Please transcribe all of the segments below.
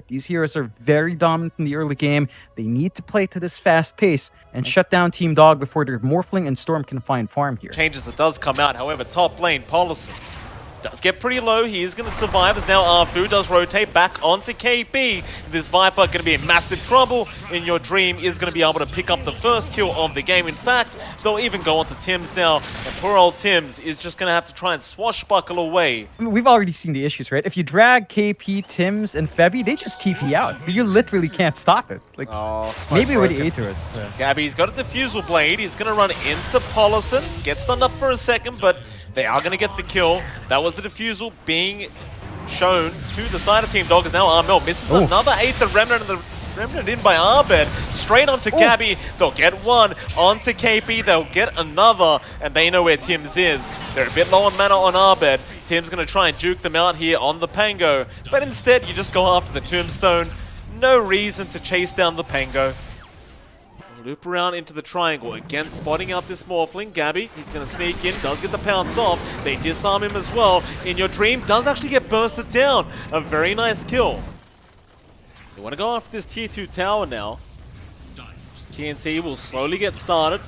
These heroes are very dominant in the early game. They need to play to this fast pace and shut down Team Dog before their Morphling and Storm can find farm here. Changes that does come out, however, top lane, Policy does get pretty low. He is going to survive as now Arfu does rotate back onto KP. This Viper going to be in massive trouble. inYourdreaM is going to be able to pick up the first kill of the game. In fact, they'll even go onto Tims now. And poor old Tims is just going to have to try and swashbuckle away. I mean, we've already seen the issues, right? If you drag KP, Tims, and Febby, they just TP out. You literally can't stop it. Like, maybe with the Aetherus. Gabby's got a Diffusal Blade. He's going to run into Polison. Get stunned up for a second, but they are going to get the kill. That was the Diffusal being shown to the side of Team Dog, as now Armel misses another Aether Remnant, and the Remnant in by Abed. Straight onto Gabby. They'll get one. Onto KP. They'll get another. And they know where Tims is. They're a bit low on mana on Abed. Tim's going to try and juke them out here on the Pango. But instead, you just go after the Tombstone. No reason to chase down the Pango. Loop around into the triangle. Again, spotting out this Morphling. Gabby, he's going to sneak in. Does get the pounce off. They disarm him as well. inYourdreaM does actually get bursted down. A very nice kill. They want to go after this tier 2 tower now. TNC will slowly get started.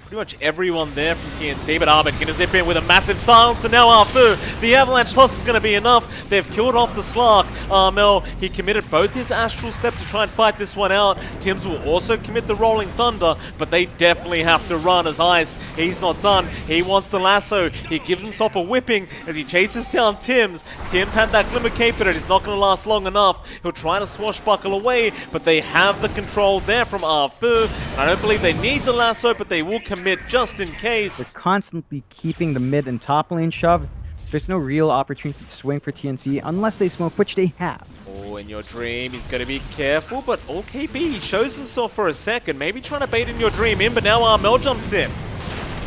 Pretty much everyone there from TNC, but Abed going to zip in with a massive silence, and now Arfu, the avalanche toss is going to be enough. They've killed off the Slark. Armel, he committed both his Astral Steps to try and fight this one out. Tims will also commit the Rolling Thunder, but they definitely have to run as Ice. He's not done. He wants the lasso. He gives himself a whipping as he chases down Tims. Tims had that Glimmer Cape, but it's not going to last long enough. He'll try to swashbuckle away, but they have the control there from Arfu. I don't believe they need the lasso, but they will commit just in case. They're constantly keeping the mid and top lane shoved. There's no real opportunity to swing for TNC unless they smoke, which they have. Oh, inYourdreaM, he's going to be careful, but OKB, he shows himself for a second, maybe trying to bait inYourdreaM in, but now Armel jumps in.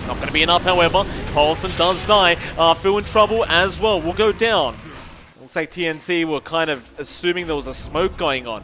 Not going to be enough, however. Paulson does die. Arfu in trouble as well. Will go down. Looks like TNC were kind of assuming there was a smoke going on.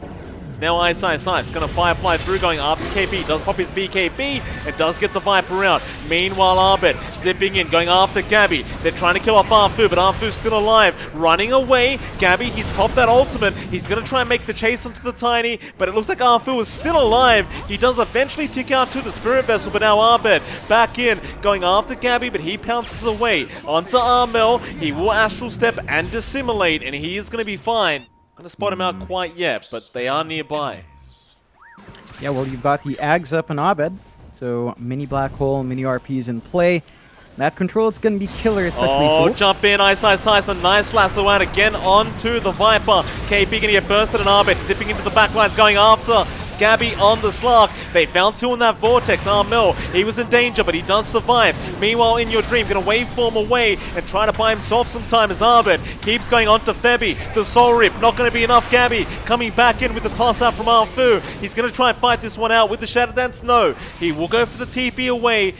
It's now iceiceice. Going to Firefly through, going after KP. Does pop his BKB and does get the Viper out. Meanwhile, Abed zipping in, going after Gabby. They're trying to kill off Arfu, but Arfu's still alive. Running away. Gabby, he's popped that ultimate. He's going to try and make the chase onto the Tiny, but it looks like Arfu is still alive. He does eventually tick out to the Spirit Vessel, but now Abed back in, going after Gabby, but he pounces away. Onto Armel. He will Astral Step and Dissimulate, and he is going to be fine. Not going to spot him out quite yet, but they are nearby. Yeah, well, you've got the Ags up and Abed. So, mini Black Hole, mini RPs in play. That control is going to be killer, especially full. Jump in, iceiceice, a nice lasso out again onto the Viper. KP going to get bursted and Abed zipping into the backlines, going after Gabby on the Slark. They found two in that Vortex. Armel, he was in danger, but he does survive. Meanwhile, inYourdreaM going to waveform away and try to buy himself some time as Abed keeps going on to Febby. The Soul Rip, not going to be enough. Gabby coming back in with the toss out from Arfu. He's going to try and fight this one out with the Shadow Dance. No, he will go for the TP away.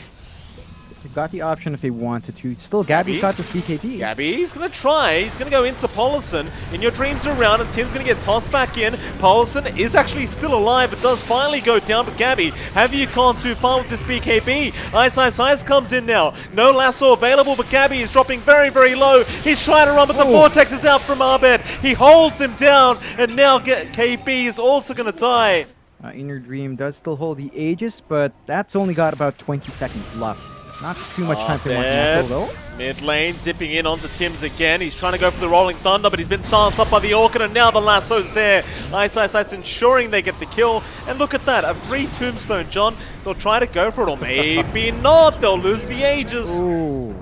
They've got the option if they wanted to. Still, Gabby's got this BKB. Gabby's going to try. He's going to go into Polison. inYourdreaM's around, and Tim's going to get tossed back in. Polison is actually still alive, but does finally go down. But Gabby, have you gone too far with this BKB? iceiceice comes in now. No lasso available, but Gabby is dropping very, very low. He's trying to run, but the Vortex is out from Abed. He holds him down, and now KP is also going to die. inYourdreaM does still hold the Aegis, but that's only got about 20 seconds left. Not too much time for one muscle, though. Mid lane, zipping in onto Tims again. He's trying to go for the Rolling Thunder, but he's been silenced up by the Orchid, and now the lasso's there. iceiceice ensuring they get the kill. And look at that, a free Tombstone, John. They'll try to go for it, or maybe not. They'll lose the Aegis. Ooh.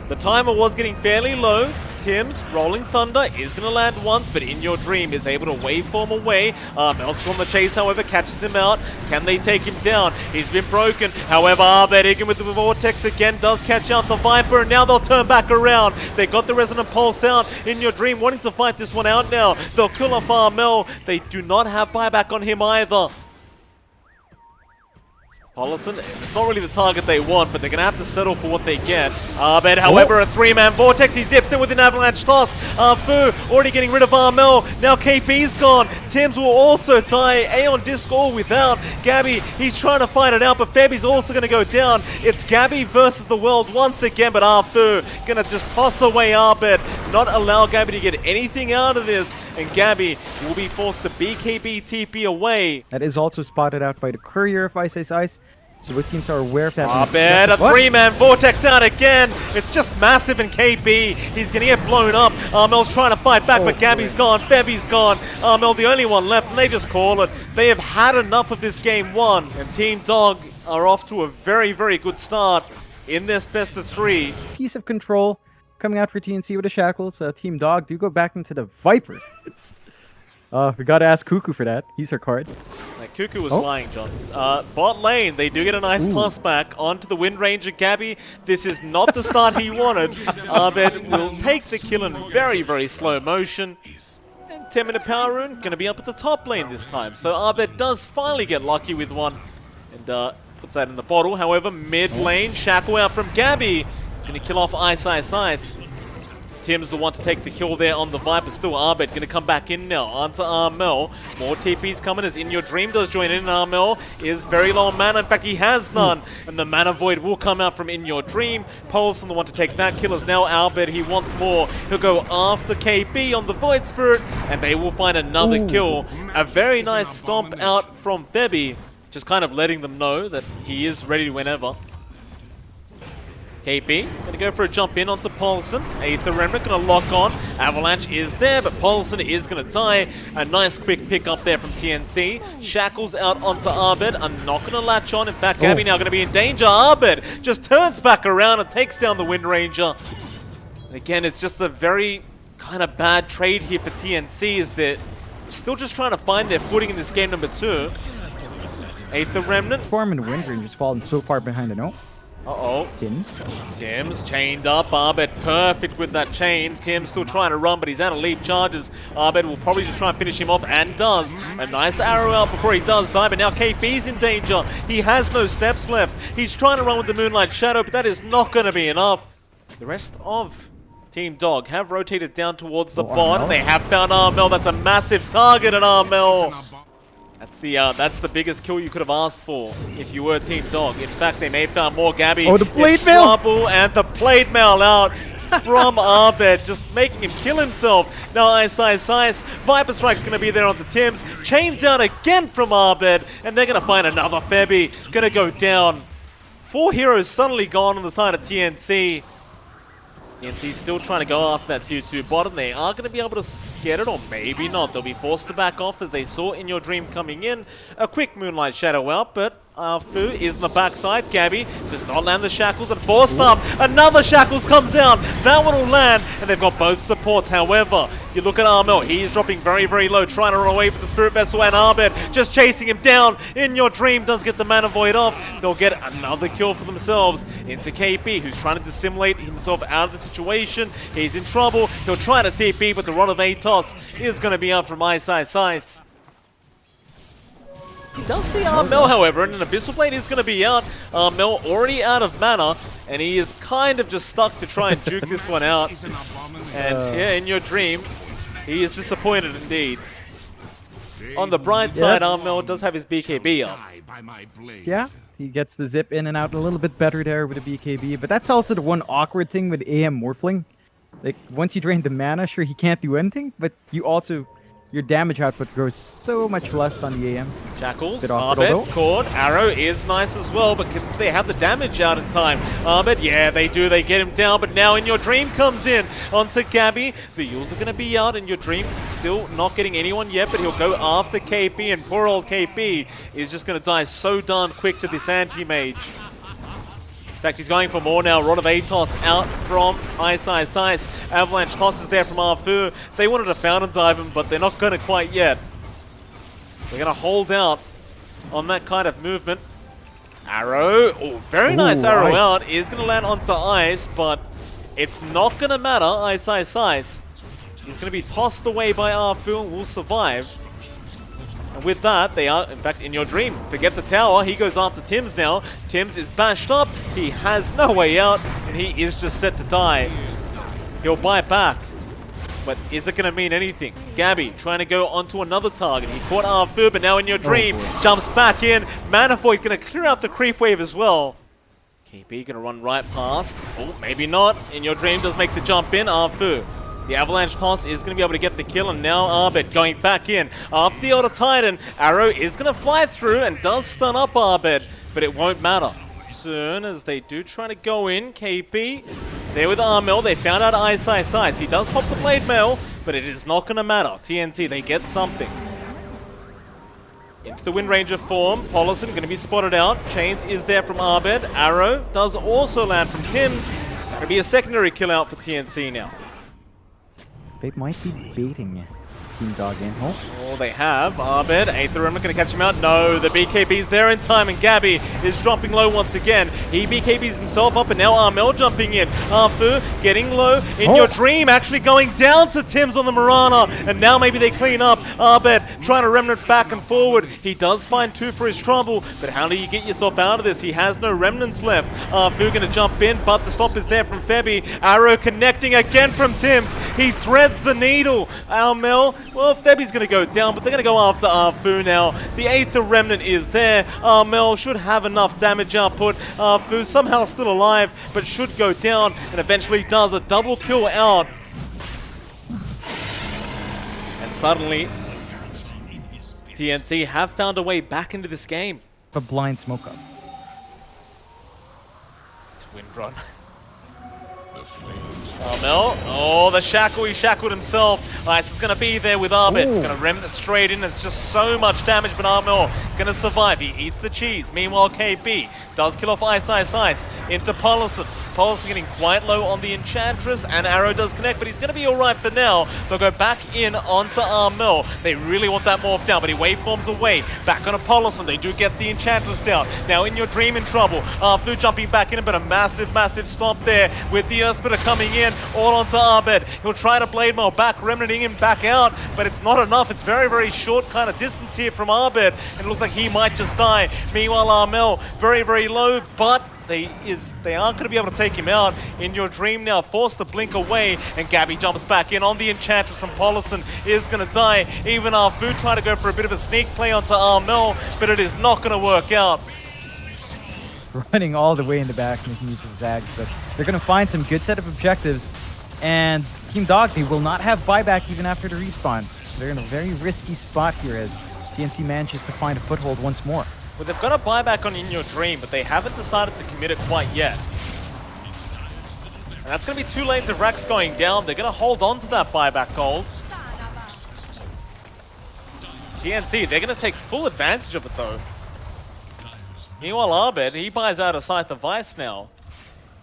The timer was getting fairly low. Tims, Rolling Thunder is going to land once, but inYourdreaM is able to waveform away. Mel's on the chase, however, catches him out. Can they take him down? He's been broken. However, Abed again with the Vortex again does catch out the Viper, and now they'll turn back around. They got the Resonant Pulse out. inYourdreaM wanting to fight this one out now. They'll kill off Armel. They do not have buyback on him either. Paulison, it's not really the target they want, but they're going to have to settle for what they get. Abed, however, a three-man vortex. He zips in with an avalanche toss. Fu already getting rid of Armel. Now KP's gone. Tims will also die. Aeon Disc all without. Gabby, he's trying to fight it out, but Febby's also going to go down. It's Gabby versus the world once again, but Fu going to just toss away Abed. Not allow Gabby to get anything out of this, and Gabby will be forced to BKB TP away. That is also spotted out by the courier of iceiceice. So both teams are aware of that. Abed, a three-man vortex out again. It's just massive in KB. He's going to get blown up. Armel's trying to fight back, but Gabby's gone. Febby's gone. Armel the only one left, and they just call it. They have had enough of this game one, and Team Dog are off to a very, very good start in this best of three. Piece of control coming out for TNC with the shackles. Team Dog do go back into the Vipers. We gotta ask Cuckoo for that. He's her card. Like, Cuckoo was lying, John. Bot lane, they do get a nice toss back onto the Wind Ranger Gabby. This is not the start he wanted. Abed will take the kill in very, very slow motion. And 10-minute Power Rune gonna be up at the top lane this time. So Abed does finally get lucky with one. And puts that in the bottle. However, mid lane, shackle out from Gabby. He's gonna kill off iceiceice. Tim's the one to take the kill there on the Viper. Still Abed going to come back in now onto Armel. More TPs coming as inYourdreaM does join in. Armel is very low on mana. In fact, he has none. And the mana void will come out from inYourdreaM. Paulson the one to take that kill is now Abed. He wants more. He'll go after KB on the Void Spirit. And they will find another kill. A very nice stomp out from Febby. Just kind of letting them know that he is ready whenever. KP going to go for a jump in onto Paulson. Aether Remnant going to lock on. Avalanche is there, but Paulson is going to die. A nice quick pick up there from TNC. Shackles out onto Abed. Are not going to latch on. In fact, Gabby now going to be in danger. Abed just turns back around and takes down the Wind Ranger. And again, it's just a very kind of bad trade here for TNC, is that still just trying to find their footing in this game number 2. Aether Remnant. Form and Wind Ranger's fallen so far behind, I know. Uh-oh. Tim's chained up. Abed perfect with that chain. Tim's still trying to run, but he's out of leap charges. Abed will probably just try and finish him off, and does. A nice arrow out before he does die, but now KP's in danger. He has no steps left. He's trying to run with the Moonlight Shadow, but that is not going to be enough. The rest of Team Dog have rotated down towards the bot. They have found Armel. That's a massive target at Armel. That's the biggest kill you could have asked for if you were Team Dog. In fact, they may have found more. Gabby the blade mail! And the blade mail out from Abed, just making him kill himself. Now iceiceice. Viper Strike's going to be there onto Tim's. Chains out again from Abed, and they're going to find another Febby. Going to go down. 4 heroes suddenly gone on the side of TNC. TNC still trying to go after that tier 2 bottom. They are going to be able to get it, or maybe not. They'll be forced to back off as they saw inYourdreaM coming in. A quick Moonlight Shadow out, but Fu is on the backside. Gabby does not land the shackles, and forced up. Another shackles comes out. That one will land, and they've got both supports. However, you look at Armel. He's dropping very, very low, trying to run away from the Spirit Vessel, and Abed just chasing him down. inYourdreaM does get the Mana Void off. They'll get another kill for themselves into KP, who's trying to dissimulate himself out of the situation. He's in trouble. He'll try to TP, but the Rod of Atos is going to be out from iceiceice. He does see Armel, however, and an Abyssal Blade is going to be out. Armel already out of mana, and he is kind of just stuck to try and juke this one out. And yeah, inYourdreaM, he is disappointed indeed. On the bright side, Armel does have his BKB up. Yeah, he gets the zip in and out a little bit better there with the BKB, but that's also the one awkward thing with AM Morphling. Like, once you drain the mana, sure, he can't do anything, but you also... your damage output grows so much less on the AM. Shackles, Abed, Cord, Arrow is nice as well, but can they have the damage out in time? Abed, yeah, they do. They get him down, but now inYourdreaM comes in onto Gabby. The Yules are going to be out, inYourdreaM still not getting anyone yet, but he'll go after KP, and poor old KP is just going to die so darn quick to this anti-mage. In fact, he's going for more now. Rod of Atos out from iceiceice. Avalanche toss is there from Fu. They wanted to Fountain Dive him, but they're not going to quite yet. They're going to hold out on that kind of movement. Arrow. Oh, very nice arrow out. Is going to land onto ice, but it's not going to matter. Iceiceice. He's going to be tossed away by Fu and will survive. And with that, they are, in fact, inYourdreaM. Forget the tower. He goes after Tims now. Tims is bashed up. He has no way out, and he is just set to die. He'll buy back. But is it going to mean anything? Gabby trying to go onto another target. He caught Arfu, but now inYourdreaM jumps back in. Manafoid going to clear out the creep wave as well. KB going to run right past. Oh, maybe not. inYourdreaM does make the jump in. Arfu. The avalanche toss is going to be able to get the kill, and now Abed going back in. After the Auto Titan, Arrow is going to fly through and does stun up Abed, but it won't matter. Soon as they do try to go in, KP there with Armel. They found out iceiceice. He does pop the blade mail, but it is not going to matter. TNC, they get something. Into the Wind Ranger form. Paulison going to be spotted out. Chains is there from Abed. Arrow does also land from Tims. Going to be a secondary kill out for TNC now. They might be baiting Team Dog in. Oh, they have. Abed, Aether going to catch him out. No, the BKB's there in time, and Gabby is dropping low once again. He BKBs himself up, and now Armel jumping in. Arfu getting low. inYourdreaM actually going down to Tims on the Mirana, and now maybe they clean up. Abed trying to remnant back and forward. He does find 2 for his trouble, but how do you get yourself out of this? He has no remnants left. Arfu going to jump in, but the stop is there from Febby. Arrow connecting again from Tims. He threads the needle. Armel, well, Febby's going to go down, but they're going to go after Arfu now. The Aether Remnant is there. Armel should have enough damage output. Arfu somehow still alive, but should go down, and eventually does a double kill out. And suddenly, TNC have found a way back into this game. A blind smoke up. It's wind run. Armel, oh, the shackle, he shackled himself. Ice is going to be there with Abed. Going to remnant straight in. It's just so much damage, but Armel going to survive. He eats the cheese. Meanwhile, KB does kill off iceiceice into Paulison. Paulison getting quite low on the Enchantress, and Arrow does connect, but he's going to be alright for now. They'll go back in onto Armel. They really want that morph down, but he waveforms away. Back on a Paulison. They do get the Enchantress down. Now inYourdreaM in trouble. Arfu jumping back in, but a massive, massive stop there with the Earthsplitter coming in. All onto Abed. He'll try to blade mail back, remnanting him back out, but it's not enough. It's very, very short kind of distance here from Abed, and it looks like he might just die. Meanwhile, Armel very, very low, but they aren't going to be able to take him out. inYourdreaM now forced to blink away, and Gabby jumps back in on the Enchantress, and Paulison is going to die. Even Arfu trying to go for a bit of a sneak play onto Armel, but it is not going to work out. Running all the way in the back, making use of Zags, but they're going to find some good set of objectives. And Team Dog, they will not have buyback even after the respawns. So they're in a very risky spot here as TNC manages to find a foothold once more. Well, they've got a buyback on inYourdreaM, but they haven't decided to commit it quite yet. And that's going to be 2 lanes of Rax going down. They're going to hold on to that buyback gold. TNC, they're going to take full advantage of it though. Meanwhile, Abed, he buys out a Scythe of Vice now.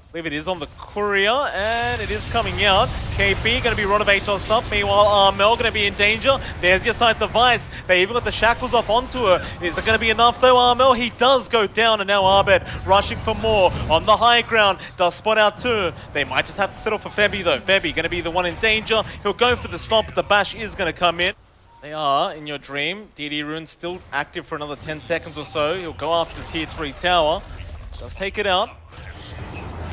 I believe it is on the courier, and it is coming out. KB going to be Rotovator stuff. Meanwhile, Armel going to be in danger. There's your Scythe of Vice. They even got the shackles off onto her. Is it going to be enough though, Armel? He does go down, and now Abed rushing for more on the high ground. Does spot out too. They might just have to settle for Febby though. Febby going to be the one in danger. He'll go for the stomp, but the bash is going to come in. They are inYourdreaM. DD Rune still active for another 10 seconds or so. He'll go after the tier 3 tower. Does take it out.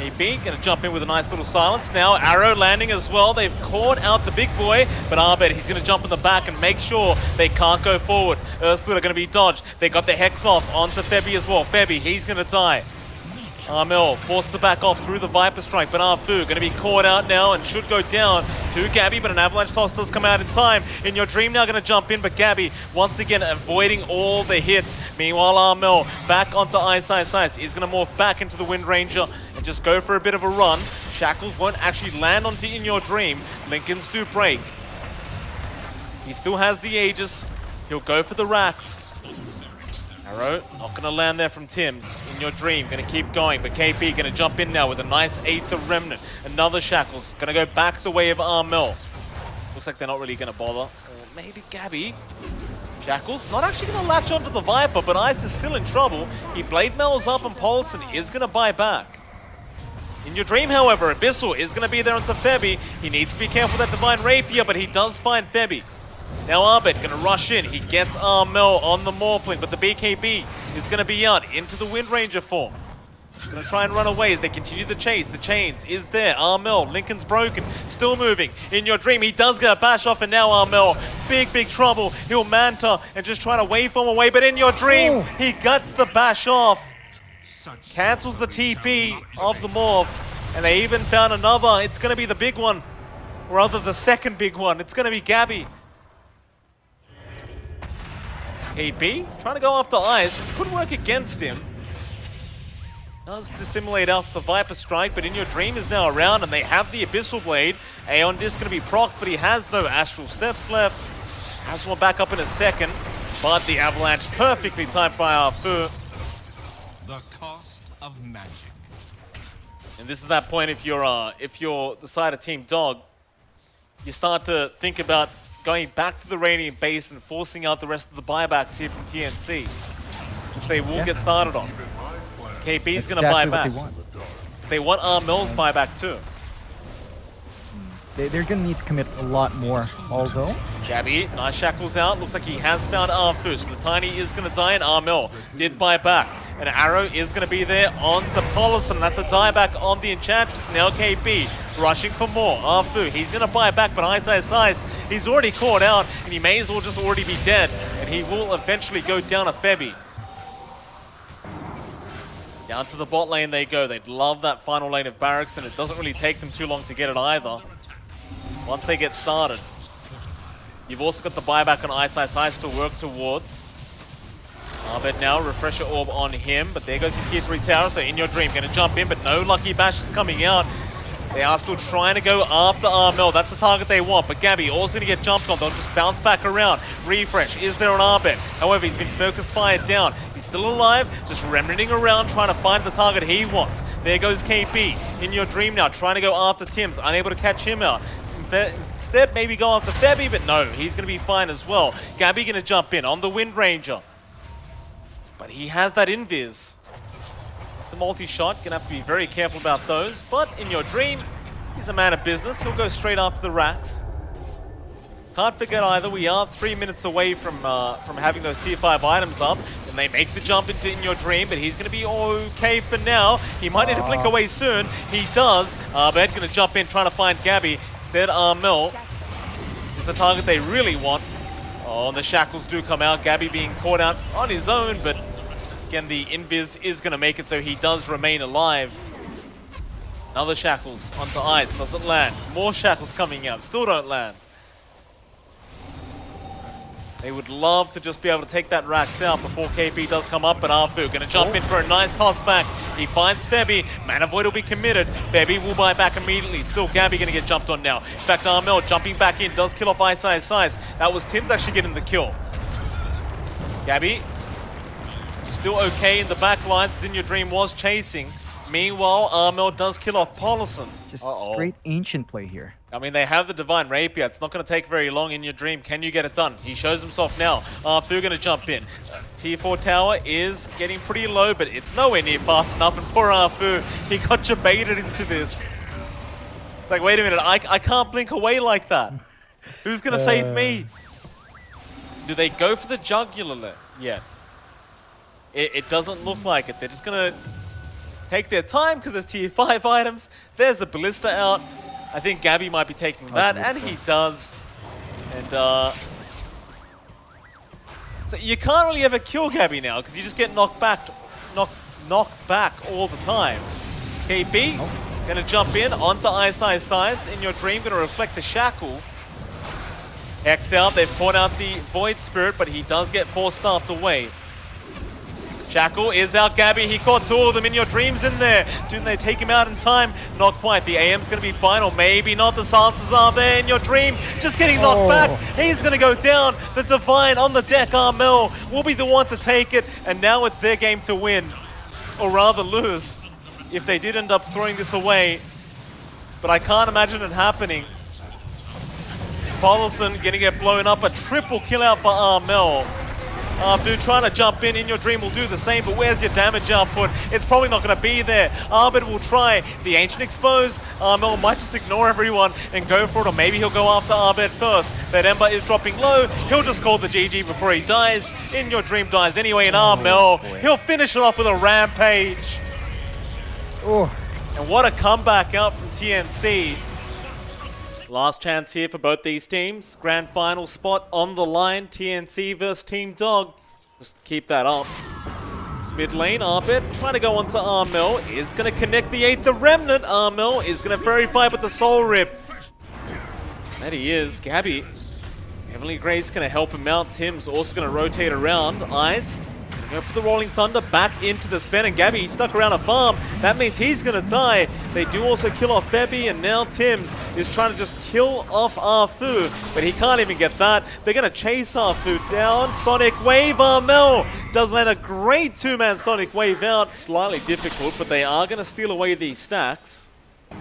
AB going to jump in with a nice little silence. Now Arrow landing as well. They've caught out the big boy, but Abed, he's going to jump in the back and make sure they can't go forward. Earthsplitter going to be dodged. They got the Hex off onto Febby as well. Febby, he's going to die. Armel forced to back off through the Viper Strike, but Arfu going to be caught out now and should go down to Gabby, but an Avalanche Toss does come out in time. inYourdreaM now going to jump in, but Gabby once again avoiding all the hits. Meanwhile, Armel back onto iceiceice. He's going to morph back into the Wind Ranger and just go for a bit of a run. Shackles won't actually land onto inYourdreaM. Lincolns do break. He still has the Aegis. He'll go for the Rax. Arrow not going to land there from Tims. inYourdreaM going to keep going, but KP going to jump in now with a nice Aether Remnant. Another Shackles going to go back the way of Armel. Looks like they're not really going to bother. Or maybe Gabby. Shackles not actually going to latch onto the Viper, but Ice is still in trouble. He blade mails up, and Paulson is going to buy back. inYourdreaM, however, Abyssal is going to be there onto Febby. He needs to be careful with that Divine Rapier, but he does find Febby. Now Abed gonna rush in. He gets Armel on the Morphling, but the BKB is gonna be out into the Wind Ranger form. Gonna try and run away as they continue the chase. The chains is there. Armel, Lincoln's broken, still moving. inYourdreaM, he does get a bash off, and now Armel, big trouble. He'll manta and just try to waveform away, but inYourdreaM, he guts the bash off. Cancels the TP of the Morph, and they even found another. It's gonna be the big one, or rather the second big one. It's gonna be Gabby. AB trying to go after Ice. This could work against him. Does dissimulate off the Viper Strike, but inYourdreaM is now around, and they have the Abyssal Blade. Aeon Disc going to be procced, but he has no Astral Steps left. Has one back up in a second, but the Avalanche perfectly timed by Arfu. The cost of magic. And this is that point, if you're the side of Team Dog, you start to think about going back to the Radiant base and forcing out the rest of the buybacks here from TNC, which they will get started on. KB's going to buy back. They want Armel's buyback too. They're going to need to commit a lot more, although. Gabby, nice shackles out. Looks like he has found Arfu, so the Tiny is going to die, and Armel did buy back. An arrow is going to be there on Zapolison. That's a dieback on the Enchantress. Now KB rushing for more. Arfu, he's going to buy back, but iceiceice, he's already caught out, and he may as well just already be dead, and he will eventually go down a Febby. Down to the bot lane they go. They'd love that final lane of barracks, and it doesn't really take them too long to get it either. Once they get started. You've also got the buyback on iceiceice to work towards. Abed now, refresher orb on him, but there goes your tier 3 tower, so inYourdreaM gonna jump in, but no lucky bash is coming out. They are still trying to go after Armel. That's the target they want, but Gabby also gonna get jumped on. They'll just bounce back around. Refresh is there on Abed. However, he's been focus fired down. He's still alive, just remnanting around, trying to find the target he wants. There goes KP. inYourdreaM now, trying to go after Tim's, unable to catch him out. Instead, maybe go after Febby, but no, he's gonna be fine as well. Gabby gonna jump in on the Wind Ranger. But he has that invis. The multi-shot, gonna have to be very careful about those. But inYourdreaM, he's a man of business. He'll go straight after the racks. Can't forget either, we are 3 minutes away from having those tier 5 items up. And they make the jump into inYourdreaM, but he's gonna be okay for now. He might need to blink away soon. He does. Abed gonna jump in, trying to find Gabby. Instead, Armel is the target they really want. Oh, and the shackles do come out. Gabby being caught out on his own, but again, the invis is going to make it so he does remain alive. Another shackles onto ice, doesn't land. More shackles coming out, still don't land. They would love to just be able to take that Rax out before KP does come up, but Arfu going to jump in for a nice toss back. He finds Febby. Mana Void will be committed. Febby will buy back immediately. Still Gabby going to get jumped on now. Back to Armel, jumping back in, does kill off iceiceice. That was Tim's actually getting the kill. Gabby, still okay in the back lines. inYourdreaM was chasing. Meanwhile, Armel does kill off Polison. Just straight ancient play here. I mean, they have the Divine Rapier. It's not going to take very long. inYourdreaM, can you get it done? He shows himself now. Arfu going to jump in. Tier 4 tower is getting pretty low, but it's nowhere near fast enough. And poor Arfu, he got jebaited into this. It's like, wait a minute, I can't blink away like that. Who's going to save me? Do they go for the jugular yet? It doesn't look like it. They're just going to take their time because there's tier 5 items. There's a ballista out. I think Gabby might be taking that, and he does. And so you can't really ever kill Gabby now because you just get knocked back all the time. KB gonna jump in onto iceiceice. inYourdreaM gonna reflect the shackle. Hex out. They've caught out the Void Spirit, but he does get force-staffed away. Shackle is out. Gabby, he caught 2 of them. inYourdreaM's in there. Do they take him out in time? Not quite. The AM's going to be fine, or maybe not. The silences are there. inYourdreaM just getting knocked back. He's going to go down. The Divine on the deck. Armel will be the one to take it, and now it's their game to win, or rather lose, if they did end up throwing this away. But I can't imagine it happening. It's Polison going to get blown up. A triple kill out for Armel. Abed trying to jump in your dream will do the same, but where's your damage output? It's probably not going to be there. Abed will try. The Ancient exposed. Mel might just ignore everyone and go for it, or maybe he'll go after Abed first. But Ember is dropping low. He'll just call the GG before he dies. inYourdreaM dies anyway, and Mel, he'll finish it off with a rampage. Oh. And what a comeback out from TNC. Last chance here for both these teams. Grand final spot on the line. TNC versus Team Dog. Just keep that up. It's mid lane. Abed trying to go onto Armel. Is going to connect the 8th. The Remnant. Armel is going to verify with the Soul Rip. That he is. Gabby. Heavenly Grace going to help him out. Tim's also going to rotate around. Ice. Go for the Rolling Thunder back into the Sven, and Gabby stuck around a farm. That means he's going to die. They do also kill off Febby, and now Tims is trying to just kill off Arfu, but he can't even get that. They're going to chase Arfu down. Sonic Wave. Armel does land a great two-man Sonic Wave out. Slightly difficult, but they are going to steal away these stacks.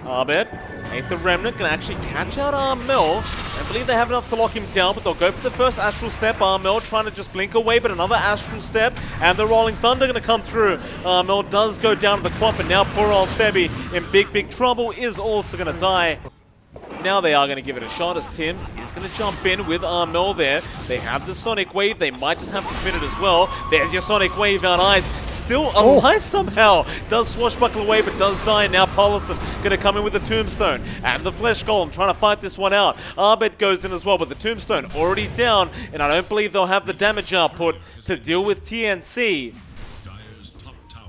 Abed, 8th the Remnant, can actually catch out Armel. I believe they have enough to lock him down, but they'll go for the first Astral Step. Armel trying to just blink away, but another Astral Step, and the Rolling Thunder going to come through. Armel does go down to the Quap, and now poor old Febby in big trouble is also going to die. Now they are going to give it a shot as Tims is going to jump in with Armel there. They have the Sonic Wave. They might just have to fit it as well. There's your Sonic Wave out. Ice still alive somehow. Does swashbuckle away, but does die. Now Paulison going to come in with the Tombstone and the Flesh Golem trying to fight this one out. Abed goes in as well, but the Tombstone already down, and I don't believe they'll have the damage output to deal with TNC.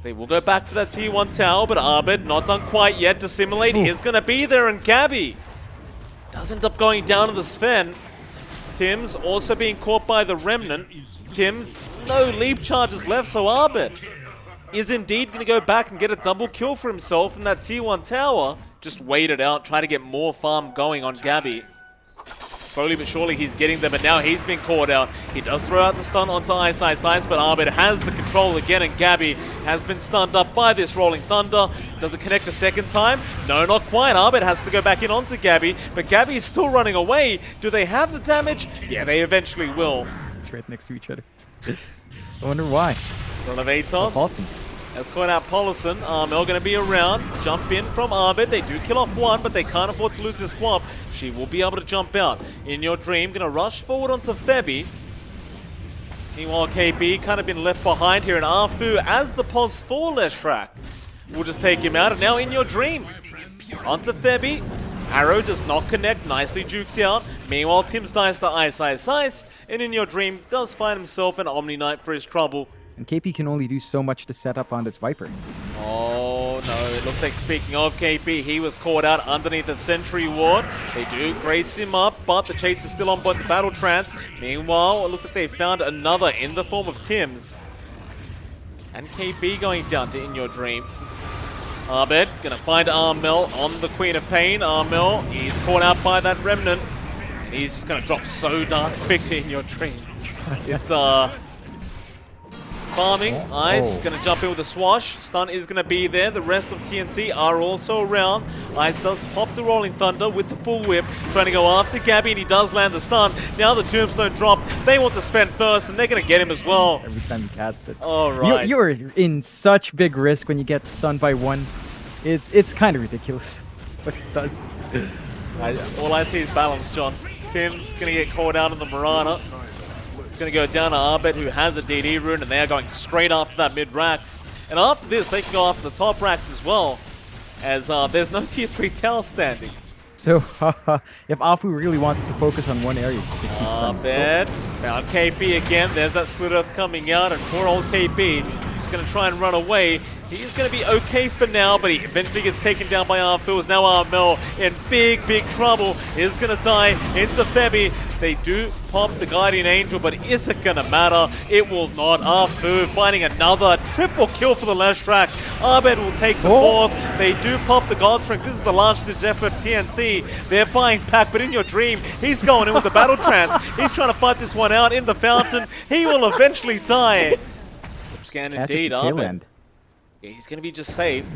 They will go back for that T1 tower, but Abed not done quite yet. Dissimulate is going to be there, and Gabby does end up going down to the Sven. Tims also being caught by the Remnant. Tims, no leap charges left, so Abed is indeed going to go back and get a double kill for himself in that T1 tower. Just wait it out, try to get more farm going on Gabby. Slowly but surely he's getting them, but now he's been caught out. He does throw out the stun onto iceiceice, but Abed has the control again, and Gabby has been stunned up by this Rolling Thunder. Does it connect a second time? No, not quite. Abed has to go back in onto Gabby, but Gabby is still running away. Do they have the damage? Yeah, they eventually will. It's right next to each other. I wonder why. Relevatos has caught out Paulison. Armel going to be around. Jump in from Abed. They do kill off one, but they can't afford to lose this Quap. She will be able to jump out. inYourdreaM going to rush forward onto Febby. Meanwhile, KB kind of been left behind here, and Arfu, as the pos for Leshrak, will just take him out. And now inYourdreaM onto Febby. Arrow does not connect, nicely juked out. Meanwhile, Tims dies to iceiceice, and inYourdreaM does find himself an Omni Knight for his trouble. And KP can only do so much to set up on this Viper. Oh no, it looks like, speaking of KP, he was caught out underneath the Sentry Ward. They do grace him up, but the chase is still on both the Battle Trance. Meanwhile, it looks like they found another in the form of Tims. And KP going down to inYourdreaM. Abed gonna find Armel on the Queen of Pain. Armel, he's caught out by that Remnant. And he's just gonna drop so darn quick to inYourdreaM. It's farming. Ice gonna jump in with a swash. Stun is gonna be there. The rest of TNC are also around. Ice does pop the Rolling Thunder with the bullwhip, trying to go after Gabby, and he does land the stun. Now the Tombstone drop. They want to spend first, and they're gonna get him as well. Every time you cast it. All right. You're in such big risk when you get stunned by one. It's kind of ridiculous, but it does. All I see is balance, John. Tim's gonna get caught out on the Mirana. It's going to go down to Abed, who has a DD rune, and they are going straight after that mid-racks. And after this, they can go after the top racks as well, as there's no tier 3 tower standing. So, if Afu really wanted to focus on one area, just keep Abed found KP again. There's that Split Earth coming out, and poor old KP just going to try and run away. He's going to be okay for now, but he eventually gets taken down by Arfu. As now Armel in big trouble, is going to die into Febby. They do pop the Guardian Angel, but is it going to matter? It will not. Arfu finding another triple kill for the Leshrak. Abed will take the fourth. They do pop the God Strength. This is the last-ditch effort of TNC. They're buying back, but inYourdreaM, he's going in with the Battle Trance. He's trying to fight this one out in the fountain. He will eventually die. Scan indeed, Abed. Yeah, he's going to be just safe.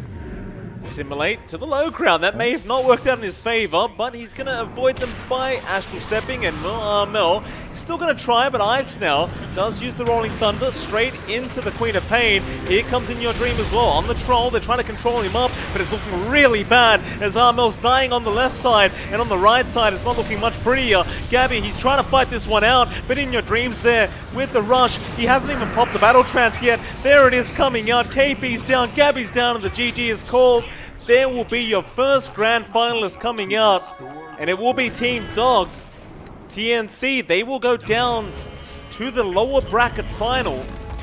Simulate to the low ground. That may have not worked out in his favor, but he's going to avoid them by astral stepping, and Mel still going to try, but Ice now does use the Rolling Thunder straight into the Queen of Pain. Here comes inYourdreaM as well. On the Troll, they're trying to control him up, but it's looking really bad as Armel's dying on the left side, and on the right side, it's not looking much prettier. Gabby, he's trying to fight this one out, but inYourdream's there with the rush. He hasn't even popped the Battle Trance yet. There it is coming out. KP's down, Gabby's down, and the GG is called. There will be your first grand finalist coming out, and it will be Team Dog. TNC, they will go down to the lower bracket final.